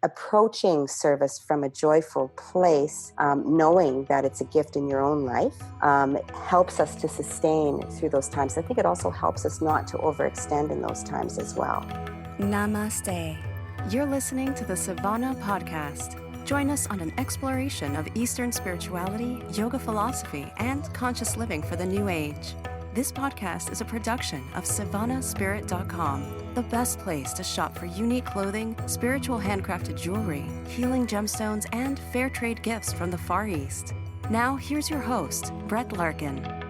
approaching service from a joyful place, knowing that it's a gift in your own life, helps us to sustain through those times. I think it also helps us not to overextend in those times as well. Namaste. You're listening to the Savannah Podcast. Join us on an exploration of Eastern spirituality, yoga philosophy, and conscious living for the new age. This podcast is a production of SavannahSpirit.com, the best place to shop for unique clothing, spiritual handcrafted jewelry, healing gemstones, and fair trade gifts from the Far East. Now, here's your host, Brett Larkin.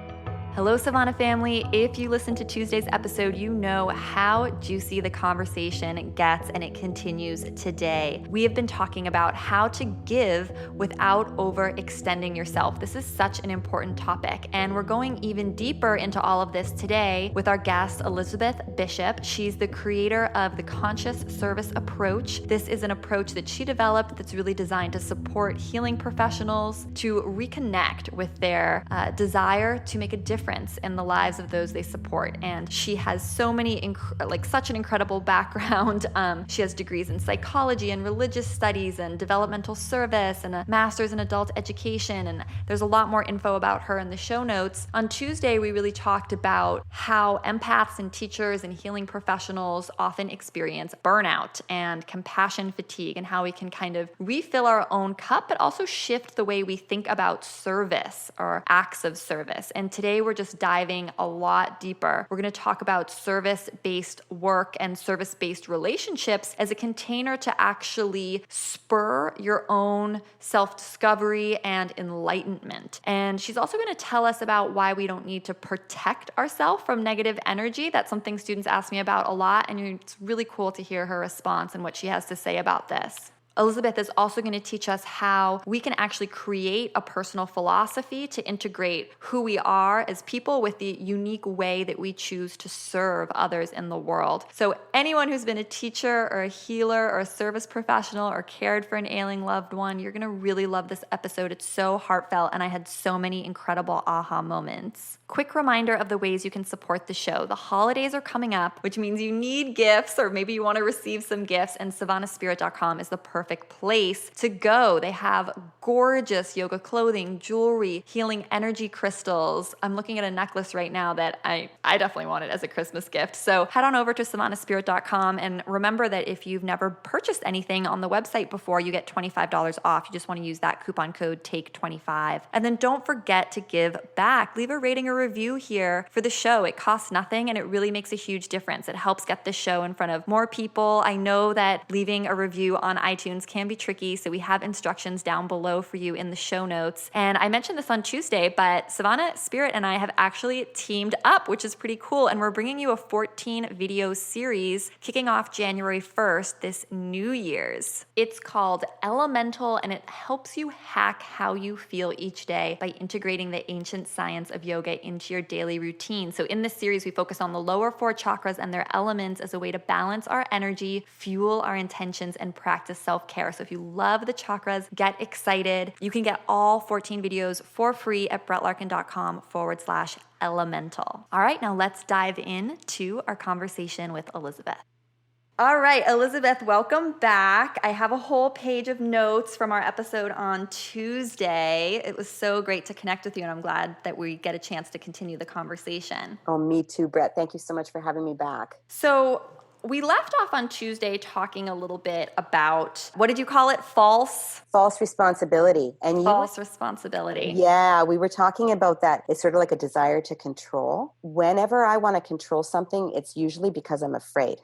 Hello, Savannah family. If you listened to Tuesday's episode, you know how juicy the conversation gets, and it continues today. We have been talking about how to give without overextending yourself. This is such an important topic, and we're going even deeper into all of this today with our guest, Elizabeth Bishop. She's the creator of the Conscious Service Approach. This is an approach that she developed that's really designed to support healing professionals to reconnect with their desire to make a difference in the lives of those they support. And she has so many, such an incredible background. She has degrees in psychology and religious studies and developmental service and a master's in adult education. And there's a lot more info about her in the show notes. On Tuesday, we really talked about how empaths and teachers and healing professionals often experience burnout and compassion fatigue, and how we can kind of refill our own cup, but also shift the way we think about service or acts of service. And today we're just diving a lot deeper. We're going to talk about service-based work and service-based relationships as a container to actually spur your own self-discovery and enlightenment. And she's also going to tell us about why we don't need to protect ourselves from negative energy. That's something students ask me about a lot, and it's really cool to hear her response and what she has to say about this. Elizabeth is also going to teach us how we can actually create a personal philosophy to integrate who we are as people with the unique way that we choose to serve others in the world. So anyone who's been a teacher or a healer or a service professional or cared for an ailing loved one, you're going to really love this episode. It's so heartfelt, and I had so many incredible aha moments. Quick reminder of the ways you can support the show. The holidays are coming up, which means you need gifts, or maybe you want to receive some gifts, and SavannahSpirit.com is the perfect place to go. They have gorgeous yoga clothing, jewelry, healing energy crystals. I'm looking at a necklace right now that I definitely want it as a Christmas gift. So head on over to SavannahSpirit.com, and remember that if you've never purchased anything on the website before, you get $25 off. You just want to use that coupon code TAKE25. And then don't forget to give back. Leave a rating or review here for the show. It costs nothing, and it really makes a huge difference. It helps get the show in front of more people. I know that leaving a review on iTunes can be tricky, so we have instructions down below for you in the show notes. And I mentioned this on Tuesday, but Savannah Spirit and I have actually teamed up, which is pretty cool, and we're bringing you a 14 video series kicking off January 1st, this New Year's. It's called Elemental, and it helps you hack how you feel each day by integrating the ancient science of yoga into your daily routine. So in this series, we focus on the lower 4 chakras and their elements as a way to balance our energy, fuel our intentions, and practice self-care. So if you love the chakras, get excited. You can get all 14 videos for free at brettlarkin.com/elemental. All right, now let's dive into our conversation with Elizabeth. All right, Elizabeth, welcome back. I have a whole page of notes from our episode on Tuesday. It was so great to connect with you, and I'm glad that we get a chance to continue the conversation. Oh, me too, Brett. Thank you so much for having me back. So we left off on Tuesday talking a little bit about, what did you call it? False responsibility. And false responsibility. Yeah, we were talking about that. It's sort of like a desire to control. Whenever I want to control something, it's usually because I'm afraid.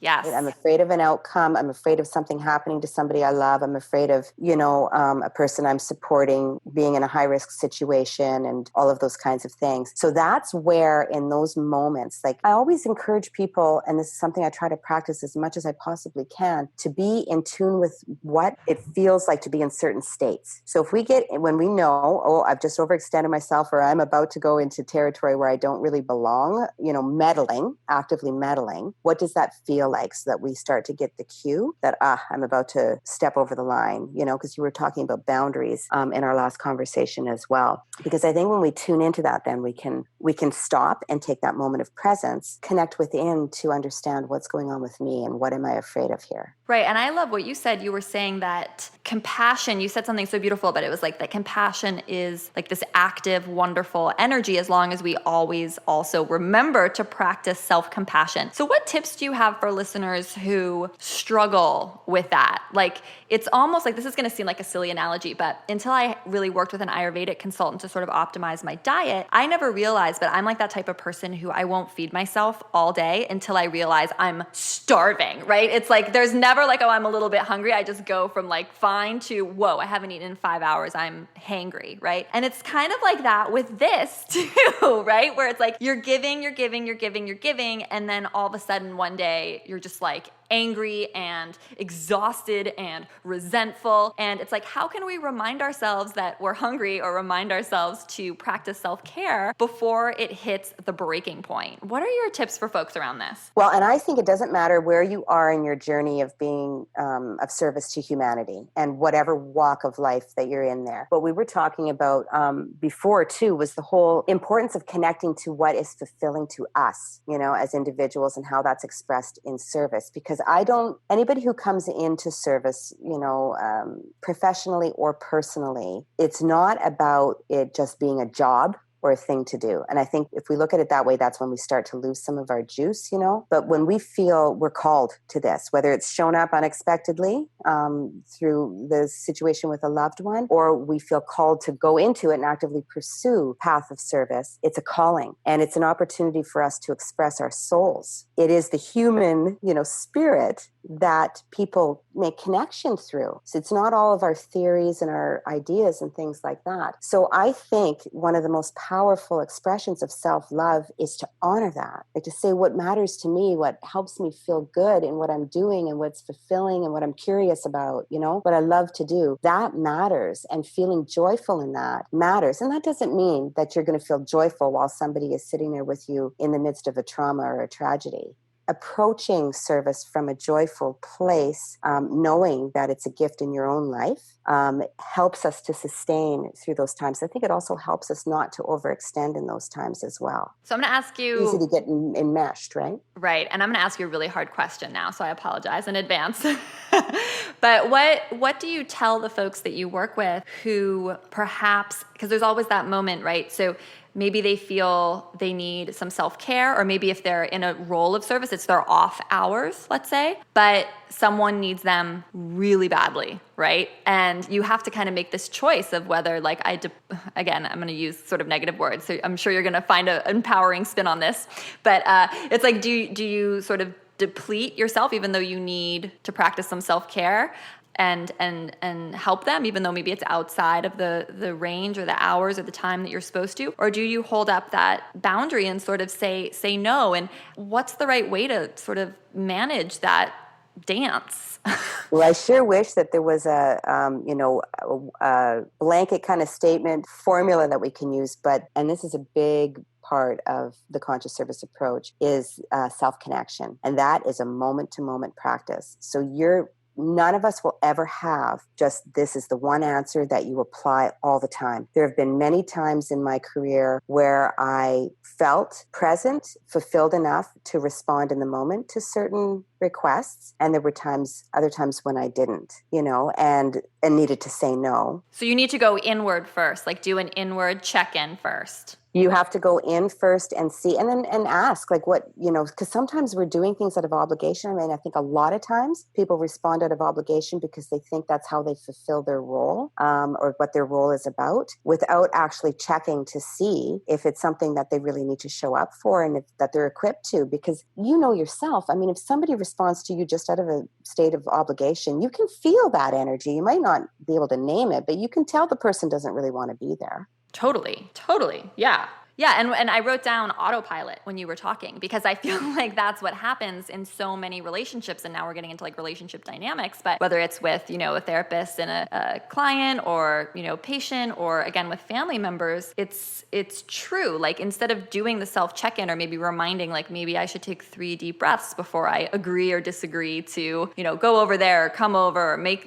Yes. I'm afraid of an outcome. I'm afraid of something happening to somebody I love. I'm afraid of, a person I'm supporting being in a high-risk situation and all of those kinds of things. So that's where in those moments, like I always encourage people, and this is something I try to practice as much as I possibly can, to be in tune with what it feels like to be in certain states. So when we know, oh, I've just overextended myself, or I'm about to go into territory where I don't really belong, actively meddling, what does does that feel like, so that we start to get the cue that, I'm about to step over the line, because you were talking about boundaries in our last conversation as well. Because I think when we tune into that, then we can stop and take that moment of presence, connect within to understand what's going on with me and what am I afraid of here. Right. And I love what you said. You were saying that compassion, you said something so beautiful, but it was like that compassion is like this active, wonderful energy as long as we always also remember to practice self-compassion. So what tips do you have for listeners who struggle with that? Like, it's almost like, this is going to seem like a silly analogy, but until I really worked with an Ayurvedic consultant to sort of optimize my diet, I never realized that I'm like that type of person who I won't feed myself all day until I realize I'm starving, right? It's like, there's never like, oh, I'm a little bit hungry. I just go from like fine to, whoa, I haven't eaten in 5 hours. I'm hangry, right? And it's kind of like that with this too, right? Where it's like, you're giving. And then all of a sudden one day you're just like angry and exhausted and resentful. And it's like, how can we remind ourselves that we're hungry, or remind ourselves to practice self-care before it hits the breaking point? What are your tips for folks around this? Well, and I think it doesn't matter where you are in your journey of being of service to humanity and whatever walk of life that you're in there. What we were talking about before too was the whole importance of connecting to what is fulfilling to us, as individuals, and how that's expressed in service. Because anybody who comes into service, professionally or personally, it's not about it just being a job or a thing to do. And I think if we look at it that way, that's when we start to lose some of our juice, But when we feel we're called to this, whether it's shown up unexpectedly through the situation with a loved one, or we feel called to go into it and actively pursue path of service, it's a calling. And it's an opportunity for us to express our souls. It is the human, spirit that people make connection through. So it's not all of our theories and our ideas and things like that. So I think one of the most powerful expressions of self-love is to honor that, like to say what matters to me, what helps me feel good in what I'm doing and what's fulfilling and what I'm curious about, what I love to do. That matters, and feeling joyful in that matters. And that doesn't mean that you're going to feel joyful while somebody is sitting there with you in the midst of a trauma or a tragedy. Approaching service from a joyful place, knowing that it's a gift in your own life, helps us to sustain through those times. I think it also helps us not to overextend in those times as well. So I'm going to ask you... Easy to get enmeshed, right? Right. And I'm going to ask you a really hard question now, so I apologize in advance. But what do you tell the folks that you work with who perhaps, because there's always that moment, right? So maybe they feel they need some self-care, or maybe if they're in a role of service, it's their off hours, let's say, but someone needs them really badly, right? And you have to kind of make this choice of whether, like, again, I'm going to use sort of negative words, so I'm sure you're going to find an empowering spin on this, but it's like, do you sort of deplete yourself even though you need to practice some self-care? And help them, even though maybe it's outside of the range or the hours or the time that you're supposed to? Or do you hold up that boundary and sort of say no? And what's the right way to sort of manage that dance? Well, I sure wish that there was a blanket kind of statement formula that we can use. And this is a big part of the conscious service approach, is self-connection. And that is a moment-to-moment practice. So none of us will ever have just this is the one answer that you apply all the time. There have been many times in my career where I felt present, fulfilled enough to respond in the moment to certain requests. And there were other times when I didn't, and needed to say no. So you need to go inward first, like do an inward check-in first. You have to go in first and see, and then ask, like, what, because sometimes we're doing things out of obligation. I mean, I think a lot of times people respond out of obligation because they think that's how they fulfill their role, or what their role is about, without actually checking to see if it's something that they really need to show up for and that they're equipped to. Because yourself, I mean, if somebody responds to you just out of a state of obligation, you can feel that energy. You might not be able to name it, but you can tell the person doesn't really want to be there. Totally. Yeah. Yeah, and I wrote down autopilot when you were talking, because I feel like that's what happens in so many relationships. And now we're getting into like relationship dynamics, but whether it's with, a therapist and a client, or, patient, or again with family members, it's true. Like, instead of doing the self check-in, or maybe reminding, like, maybe I should take 3 deep breaths before I agree or disagree to, go over there, or come over, or make,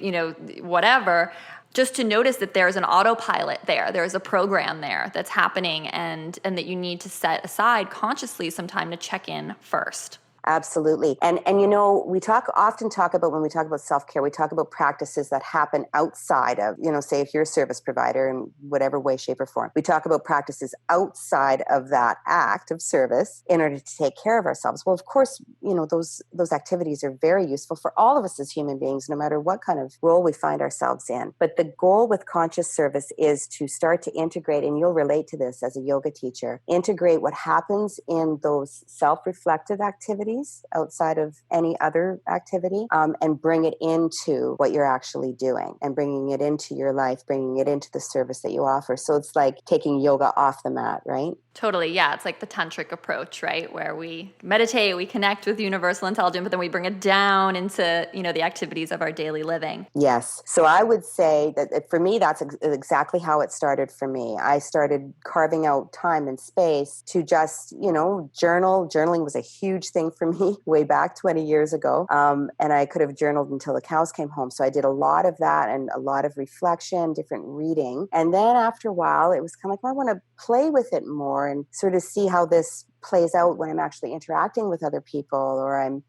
whatever. Just to notice that there's an autopilot there. There's a program there that's happening, and that you need to set aside consciously some time to check in first. Absolutely. And we often talk about, when we talk about self-care, we talk about practices that happen outside of, say if you're a service provider in whatever way, shape, or form, we talk about practices outside of that act of service in order to take care of ourselves. Well, of course, those activities are very useful for all of us as human beings, no matter what kind of role we find ourselves in. But the goal with conscious service is to start to integrate, and you'll relate to this as a yoga teacher, integrate what happens in those self-reflective activities outside of any other activity, and bring it into what you're actually doing, and bringing it into your life, bringing it into the service that you offer. So it's like taking yoga off the mat, right? Totally. Yeah. It's like the tantric approach, right? Where we meditate, we connect with universal intelligence, but then we bring it down into, the activities of our daily living. Yes. So I would say that for me, that's exactly how it started for me. I started carving out time and space to just, journal. Journaling was a huge thing for me way back 20 years ago. And I could have journaled until the cows came home. So I did a lot of that, and a lot of reflection, different reading. And then after a while, it was kind of like, I want to play with it more and sort of see how this plays out when I'm actually interacting with other people, or I'm,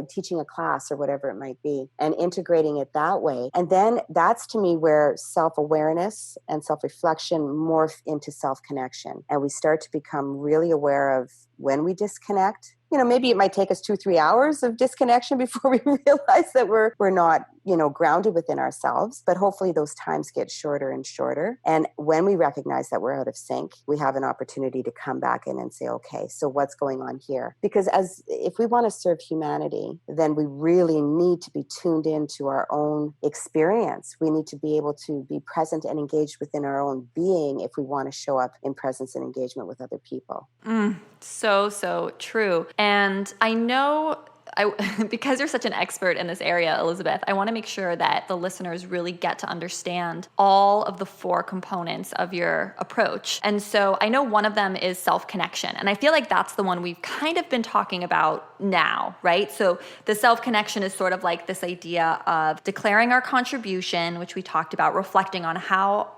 teaching a class or whatever it might be, and integrating it that way. And then that's, to me, where self-awareness and self-reflection morph into self-connection. And we start to become really aware of when we disconnect. Maybe it might take us 2-3 hours of disconnection before we realize that we're not, grounded within ourselves. But hopefully those times get shorter and shorter. And when we recognize that we're out of sync, we have an opportunity to come back in and say, okay, so what's going on here? Because if we want to serve humanity, then we really need to be tuned into our own experience. We need to be able to be present and engaged within our own being if we want to show up in presence and engagement with other people. So true. And I know, because you're such an expert in this area, Elizabeth, I want to make sure that the listeners really get to understand all of the 4 components of your approach. And so I know one of them is self-connection. And I feel like that's the one we've kind of been talking about now, right? So the self-connection is sort of like this idea of declaring our contribution, which we talked about, reflecting on how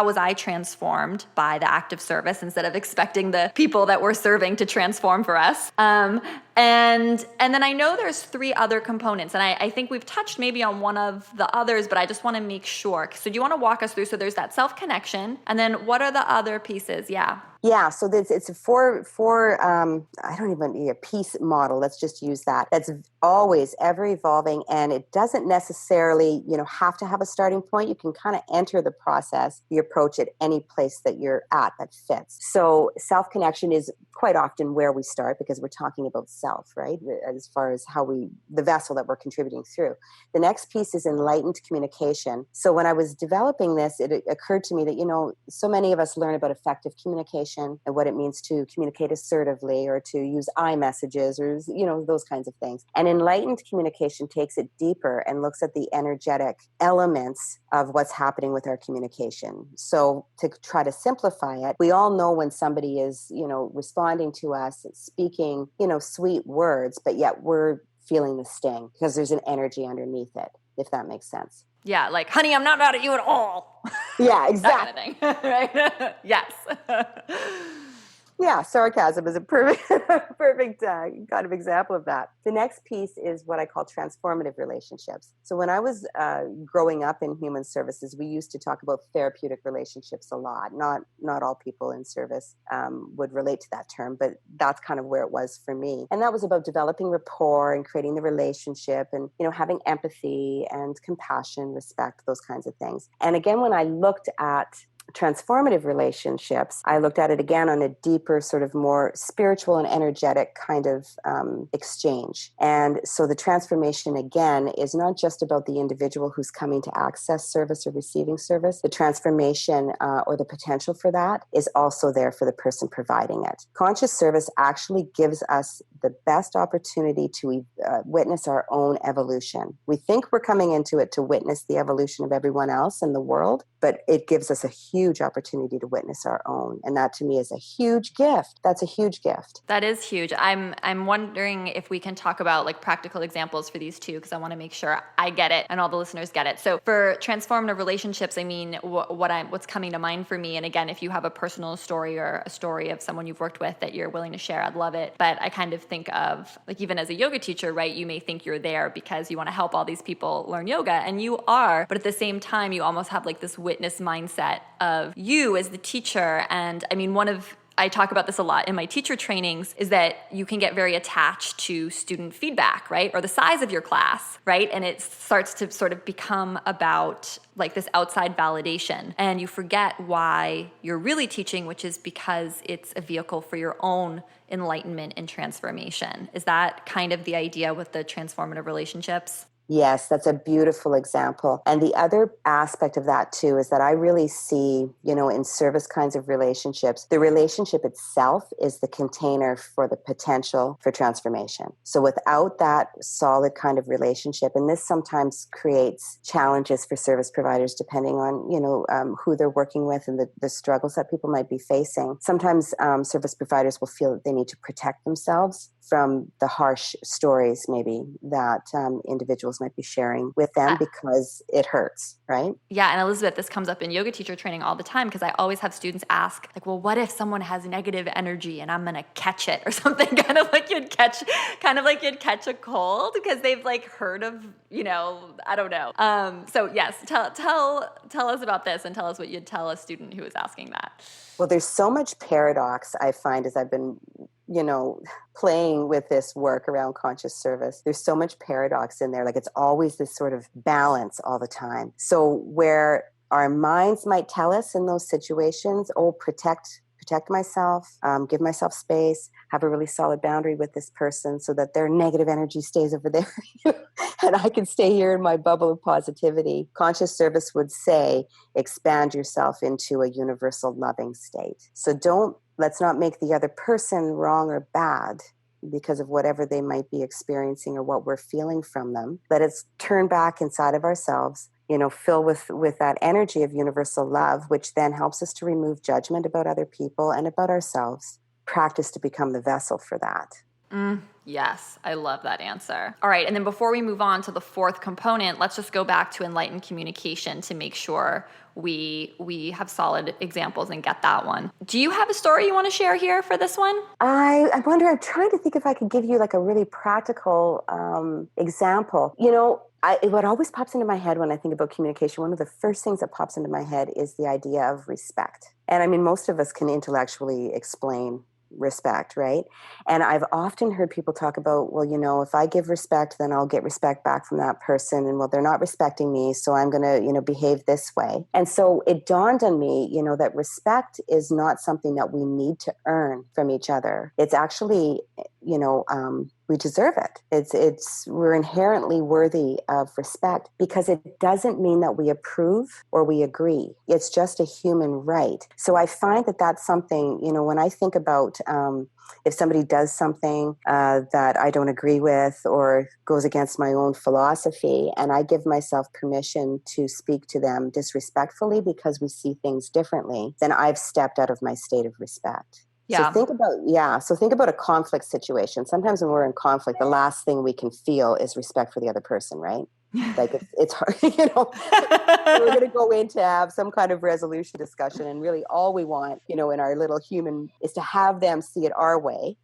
was I transformed by the act of service, instead of expecting the people that we're serving to transform for us. And then I know there's 3 other components, and I think we've touched maybe on one of the others, but I just want to make sure. So do you want to walk us through? So there's that self-connection, and then what are the other pieces? Yeah. Yeah, so it's a four. I don't even need a piece model. Let's just use that. That's always ever evolving, and it doesn't necessarily, have to have a starting point. You can kind of enter the process, the approach at any place that you're at that fits. So self-connection is quite often where we start, because we're talking about self, right? As far as the vessel that we're contributing through. The next piece is enlightened communication. So when I was developing this, it occurred to me that, so many of us learn about effective communication and what it means to communicate assertively, or to use I messages, or, those kinds of things. And enlightened communication takes it deeper and looks at the energetic elements of what's happening with our communication. So to try to simplify it, we all know when somebody is, responding to us, speaking, sweet words, but yet we're feeling the sting because there's an energy underneath it, if that makes sense. Yeah, like, honey, I'm not mad at you at all. Yeah, exactly. That kind of thing, right? Yes. Yeah, sarcasm is a perfect kind of example of that. The next piece is what I call transformative relationships. So when I was growing up in human services, we used to talk about therapeutic relationships a lot. Not all people in service would relate to that term, but that's kind of where it was for me. And that was about developing rapport and creating the relationship, and having empathy and compassion, respect, those kinds of things. And again, when I looked at transformative relationships, I looked at it again on a deeper, sort of more spiritual and energetic kind of exchange. And so the transformation, again, is not just about the individual who's coming to access service or receiving service. The transformation or the potential for that is also there for the person providing it. Conscious service actually gives us the best opportunity to witness our own evolution. We think we're coming into it to witness the evolution of everyone else in the world, but it gives us a huge opportunity to witness our own. And that to me is a huge gift. That's a huge gift. That is huge. I'm wondering if we can talk about like practical examples for these two, because I want to make sure I get it and all the listeners get it. So for transformative relationships, I mean, what's coming to mind for me, and again, if you have a personal story or a story of someone you've worked with that you're willing to share, I'd love it. But I kind of think of, like, even as a yoga teacher, right, you may think you're there because you want to help all these people learn yoga, and you are, but at the same time, you almost have like this witness mindset of you as the teacher. And I mean, I talk about this a lot in my teacher trainings, is that you can get very attached to student feedback, right? Or the size of your class, right? And it starts to sort of become about like this outside validation. And you forget why you're really teaching, which is because it's a vehicle for your own enlightenment and transformation. Is that kind of the idea with the transformative relationships? Yes, that's a beautiful example. And the other aspect of that too is that I really see, in service kinds of relationships, the relationship itself is the container for the potential for transformation. So without that solid kind of relationship, and this sometimes creates challenges for service providers depending on, who they're working with and the struggles that people might be facing. Sometimes service providers will feel that they need to protect themselves from the harsh stories maybe that individuals might be sharing with them because it hurts, right? Yeah, and Elizabeth, this comes up in yoga teacher training all the time, because I always have students ask, like, well, what if someone has negative energy and I'm going to catch it or something, kind of like you'd catch a cold, because they've like heard of, I don't know. So yes, tell us about this, and tell us what you'd tell a student who is asking that. Well, there's so much paradox, I find, as I've been playing with this work around conscious service. There's so much paradox in there. Like, it's always this sort of balance all the time. So where our minds might tell us in those situations, protect myself, give myself space, have a really solid boundary with this person so that their negative energy stays over there and I can stay here in my bubble of positivity. Conscious service would say, expand yourself into a universal loving state. So let's not make the other person wrong or bad because of whatever they might be experiencing or what we're feeling from them. Let us turn back inside of ourselves, fill with that energy of universal love, which then helps us to remove judgment about other people and about ourselves. Practice to become the vessel for that. Yes, I love that answer. All right, and then before we move on to the fourth component, let's just go back to enlightened communication to make sure we have solid examples and get that one. Do you have a story you want to share here for this one? I wonder, I'm trying to think if I could give you like a really practical example. What always pops into my head when I think about communication, one of the first things that pops into my head is the idea of respect. And I mean, most of us can intellectually explain respect, right? And I've often heard people talk about, well, if I give respect, then I'll get respect back from that person. And well, they're not respecting me, so I'm going to, behave this way. And so it dawned on me, that respect is not something that we need to earn from each other. It's actually, we deserve it. We're inherently worthy of respect because it doesn't mean that we approve or we agree. It's just a human right. So I find that that's something, when I think about if somebody does something that I don't agree with or goes against my own philosophy, and I give myself permission to speak to them disrespectfully because we see things differently, then I've stepped out of my state of respect. Yeah. So think about a conflict situation. Sometimes when we're in conflict, the last thing we can feel is respect for the other person, right? Like it's hard, we're going to go in to have some kind of resolution discussion. And really all we want, in our little human is to have them see it our way.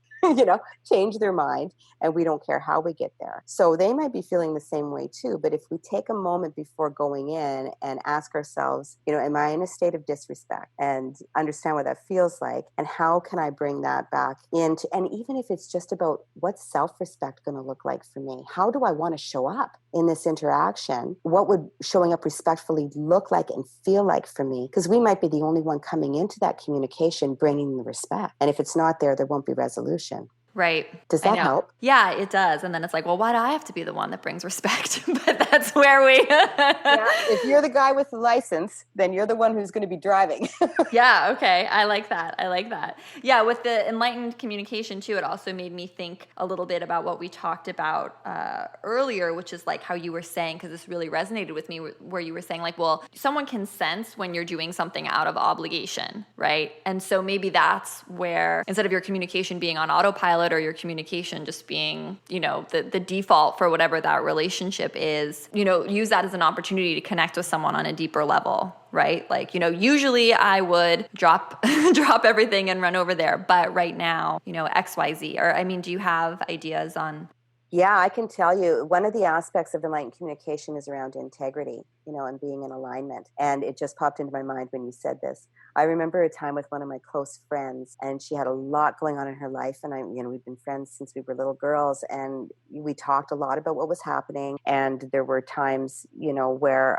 change their mind, and we don't care how we get there. So they might be feeling the same way too. But if we take a moment before going in and ask ourselves, am I in a state of disrespect, and understand what that feels like, and how can I bring that back into, and even if it's just about what's self-respect going to look like for me, how do I want to show up in this interaction? What would showing up respectfully look like and feel like for me? Because we might be the only one coming into that communication bringing the respect. And if it's not there, there won't be resolution. Right. Does that help? Yeah, it does. And then it's like, well, why do I have to be the one that brings respect? But that's where we... Yeah, if you're the guy with the license, then you're the one who's going to be driving. Yeah, okay. I like that. Yeah, with the enlightened communication too, it also made me think a little bit about what we talked about earlier, which is like how you were saying, because this really resonated with me, where you were saying like, well, someone can sense when you're doing something out of obligation, right? And so maybe that's where, instead of your communication being on autopilot, or your communication just being, the default for whatever that relationship is, use that as an opportunity to connect with someone on a deeper level, right? Like, usually I would drop everything and run over there, but right now, XYZ, or do you have ideas on? Yeah, I can tell you one of the aspects of enlightened communication is around integrity, and being in alignment. And it just popped into my mind when you said this. I remember a time with one of my close friends, and she had a lot going on in her life. And we've been friends since we were little girls, and we talked a lot about what was happening. And there were times, where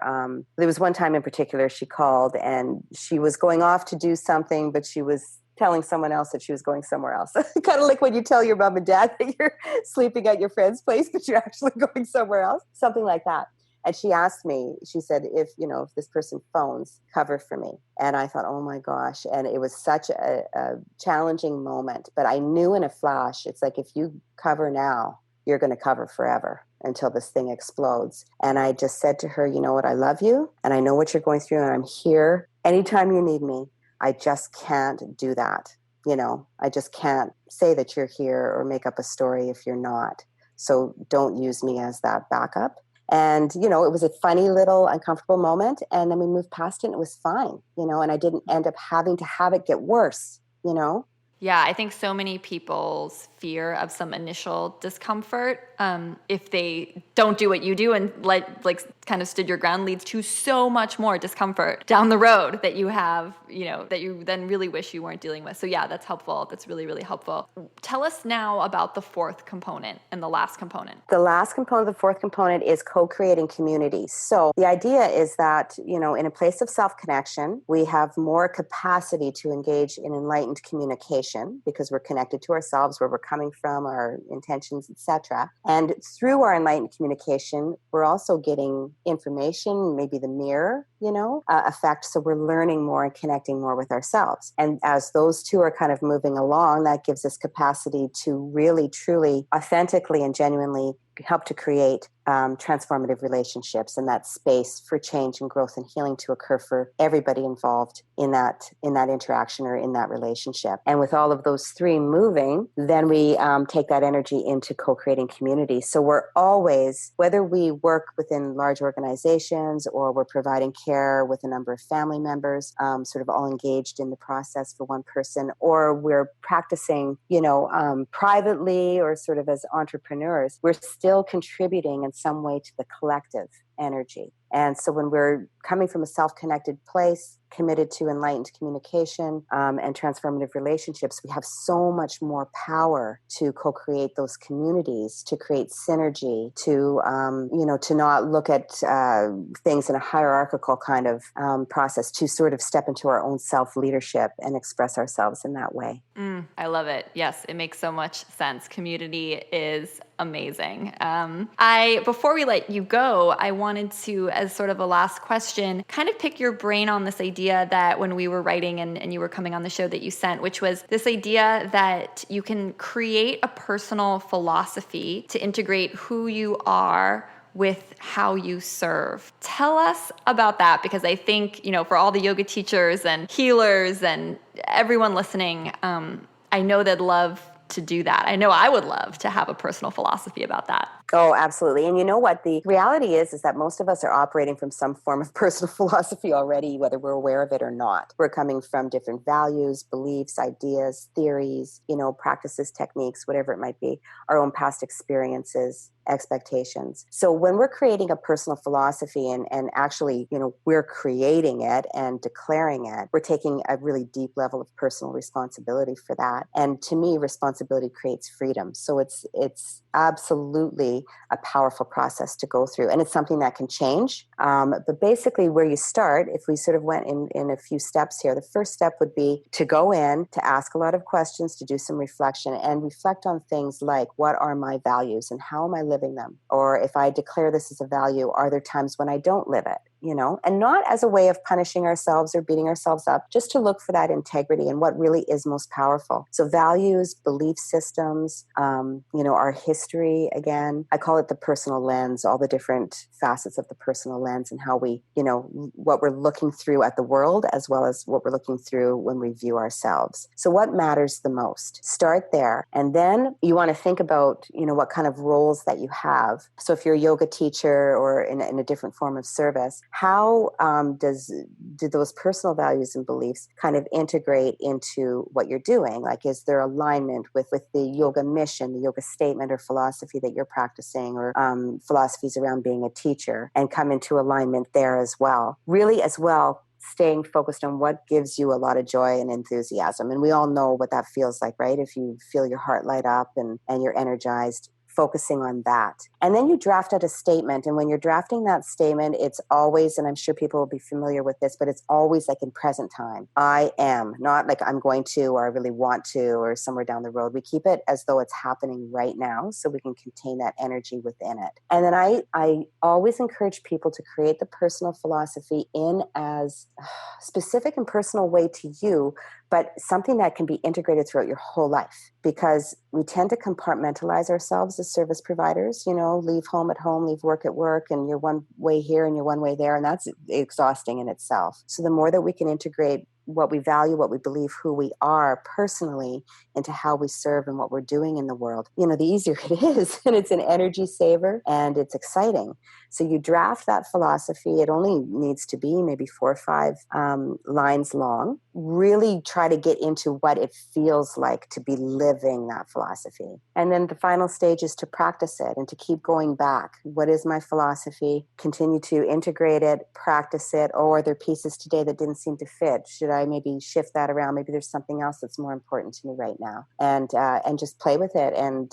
there was one time in particular she called, and she was going off to do something, but she was telling someone else that she was going somewhere else. Kind of like when you tell your mom and dad that you're sleeping at your friend's place, but you're actually going somewhere else, something like that. And she asked me, she said, if this person phones, cover for me. And I thought, oh my gosh. And it was such a challenging moment, but I knew in a flash, it's like, if you cover now, you're going to cover forever until this thing explodes. And I just said to her, you know what, I love you, and I know what you're going through, and I'm here anytime you need me. I just can't do that. I just can't say that you're here or make up a story if you're not. So don't use me as that backup. And, it was a funny little uncomfortable moment. And then we moved past it and it was fine, and I didn't end up having to have it get worse, Yeah, I think so many people's fear of some initial discomfort, if they don't do what you do and like kind of stood your ground, leads to so much more discomfort down the road that you have, that you then really wish you weren't dealing with. So yeah, that's helpful. That's really, really helpful. Tell us now about the fourth component and the last component. The last component, the fourth component, is co-creating community. So the idea is that, in a place of self-connection, we have more capacity to engage in enlightened communication because we're connected to ourselves, where we're coming from, our intentions, etc. And through our enlightened communication, we're also getting information, maybe the mirror, effect. So we're learning more and connecting more with ourselves. And as those two are kind of moving along, that gives us capacity to really, truly, authentically and genuinely help to create transformative relationships, and that space for change and growth and healing to occur for everybody involved in that interaction or in that relationship. And with all of those three moving, then we take that energy into co-creating community. So we're always, whether we work within large organizations or we're providing care with a number of family members, sort of all engaged in the process for one person, or we're practicing, privately or sort of as entrepreneurs, we're still contributing in some way to the collective energy. And so when we're coming from a self-connected place, committed to enlightened communication and transformative relationships, we have so much more power to co-create those communities, to create synergy, to not look at things in a hierarchical kind of process, to sort of step into our own self-leadership and express ourselves in that way. I love it. Yes, it makes so much sense. Community is amazing. Before we let you go, I wanted to, as sort of a last question, kind of pick your brain on this idea that when we were writing and you were coming on the show that you sent, which was this idea that you can create a personal philosophy to integrate who you are with how you serve. Tell us about that, because I think, for all the yoga teachers and healers and everyone listening, I know they'd love to do that. I know I would love to have a personal philosophy about that. Oh, absolutely. And you know what? The reality is that most of us are operating from some form of personal philosophy already, whether we're aware of it or not. We're coming from different values, beliefs, ideas, theories, practices, techniques, whatever it might be, our own past experiences, expectations. So when we're creating a personal philosophy and actually, we're creating it and declaring it, we're taking a really deep level of personal responsibility for that. And to me, responsibility creates freedom. So it's absolutely a powerful process to go through. And it's something that can change. But basically where you start, if we sort of went in a few steps here, the first step would be to go in, to ask a lot of questions, to do some reflection and reflect on things like, what are my values and how am I living them? Or if I declare this as a value, are there times when I don't live it? And not as a way of punishing ourselves or beating ourselves up, just to look for that integrity and what really is most powerful. So values, belief systems, our history, again, I call it the personal lens, all the different facets of the personal lens and how we, what we're looking through at the world as well as what we're looking through when we view ourselves. So what matters the most? Start there. And then you want to think about, what kind of roles that you have. So if you're a yoga teacher or in a different form of service, how do those personal values and beliefs kind of integrate into what you're doing? Like, is there alignment with the yoga mission, the yoga statement or philosophy that you're practicing, or philosophies around being a teacher, and come into alignment there as well? Really, as well, staying focused on what gives you a lot of joy and enthusiasm. And we all know what that feels like, right? If you feel your heart light up and you're energized, focusing on that. And then you draft out a statement. And when you're drafting that statement, it's always, and I'm sure people will be familiar with this, but it's always like in present time. I am, not like I'm going to, or I really want to, or somewhere down the road. We keep it as though it's happening right now so we can contain that energy within it. And then I always encourage people to create the personal philosophy in as specific and personal way to you, but something that can be integrated throughout your whole life, because we tend to compartmentalize ourselves as service providers, leave home at home, leave work at work, and you're one way here and you're one way there. And that's exhausting in itself. So the more that we can integrate what we value, what we believe, who we are personally into how we serve and what we're doing in the world, the easier it is. And it's an energy saver and it's exciting. So you draft that philosophy. It only needs to be maybe 4 or 5 lines long. Really try to get into what it feels like to be living that philosophy. And then the final stage is to practice it and to keep going back. What is my philosophy? Continue to integrate it, practice it. Oh, are there pieces today that didn't seem to fit? Should I maybe shift that around? Maybe there's something else that's more important to me right now. And just play with it and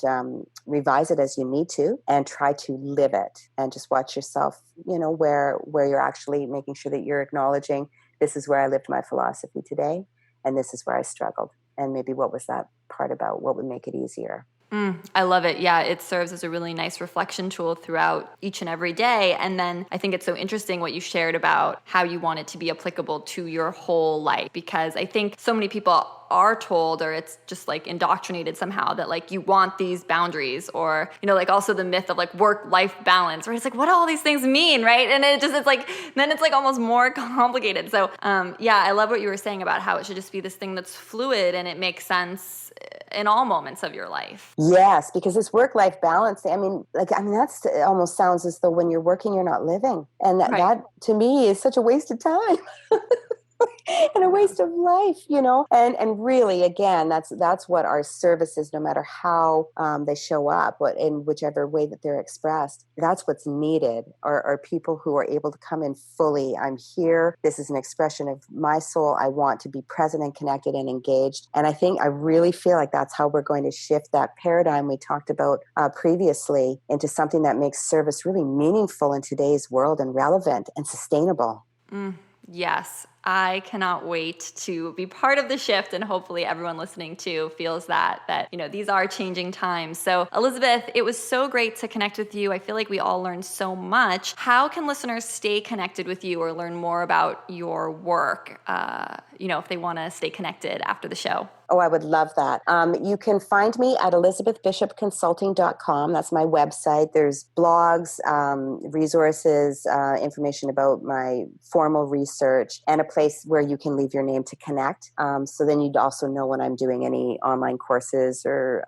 revise it as you need to and try to live it and just watch yourself, where you're actually making sure that you're acknowledging, this is where I lived my philosophy today and this is where I struggled. And maybe what was that part about? What would make it easier? I love it. Yeah, it serves as a really nice reflection tool throughout each and every day. And then I think it's so interesting what you shared about how you want it to be applicable to your whole life, because I think so many people are told, or it's just like indoctrinated somehow, that like you want these boundaries, or, like also the myth of like work-life balance, right? It's like, what do all these things mean, right? And then it's like almost more complicated. So yeah, I love what you were saying about how it should just be this thing that's fluid and it makes sense in all moments of your life. Yes, because this work-life balance, that's almost sounds as though when you're working, you're not living. And that to me is such a waste of time. And a waste of life, and really, again, that's what our services, no matter how they show up, in whichever way that they're expressed, that's what's needed are people who are able to come in fully. I'm here. This is an expression of my soul. I want to be present and connected and engaged. And I really feel like that's how we're going to shift that paradigm we talked about previously into something that makes service really meaningful in today's world and relevant and sustainable. Yes, I cannot wait to be part of the shift, and hopefully everyone listening too feels that these are changing times. So Elizabeth, it was so great to connect with you. I feel like we all learned so much. How can listeners stay connected with you or learn more about your work, if they want to stay connected after the show? Oh, I would love that. You can find me at elizabethbishopconsulting.com. That's my website. There's blogs, resources, information about my formal research, and a place where you can leave your name to connect. So then you'd also know when I'm doing any online courses or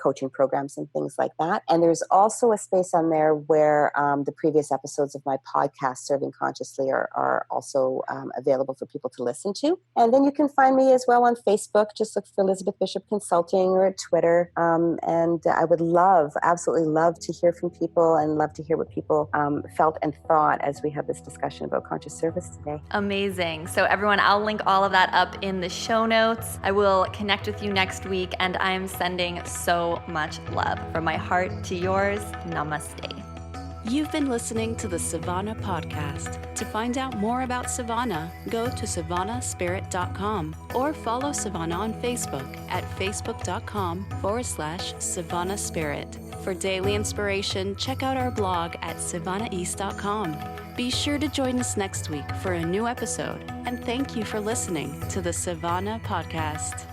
coaching programs and things like that. And there's also a space on there where the previous episodes of my podcast, Serving Consciously, are also available for people to listen to. And then you can find me as well on Facebook. Just look for Elizabeth Bishop Consulting, or at Twitter. And I would absolutely love to hear from people, and love to hear what people felt and thought as we have this discussion about conscious service today. Amazing. So everyone, I'll link all of that up in the show notes. I will connect with you next week, and I'm sending so much love from my heart to yours. Namaste. You've been listening to the Savannah Podcast. To find out more about Savannah, go to savannahspirit.com or follow Savannah on Facebook at facebook.com/Savannah Spirit. For daily inspiration, check out our blog at savannaeast.com. Be sure to join us next week for a new episode, and thank you for listening to the Savannah Podcast.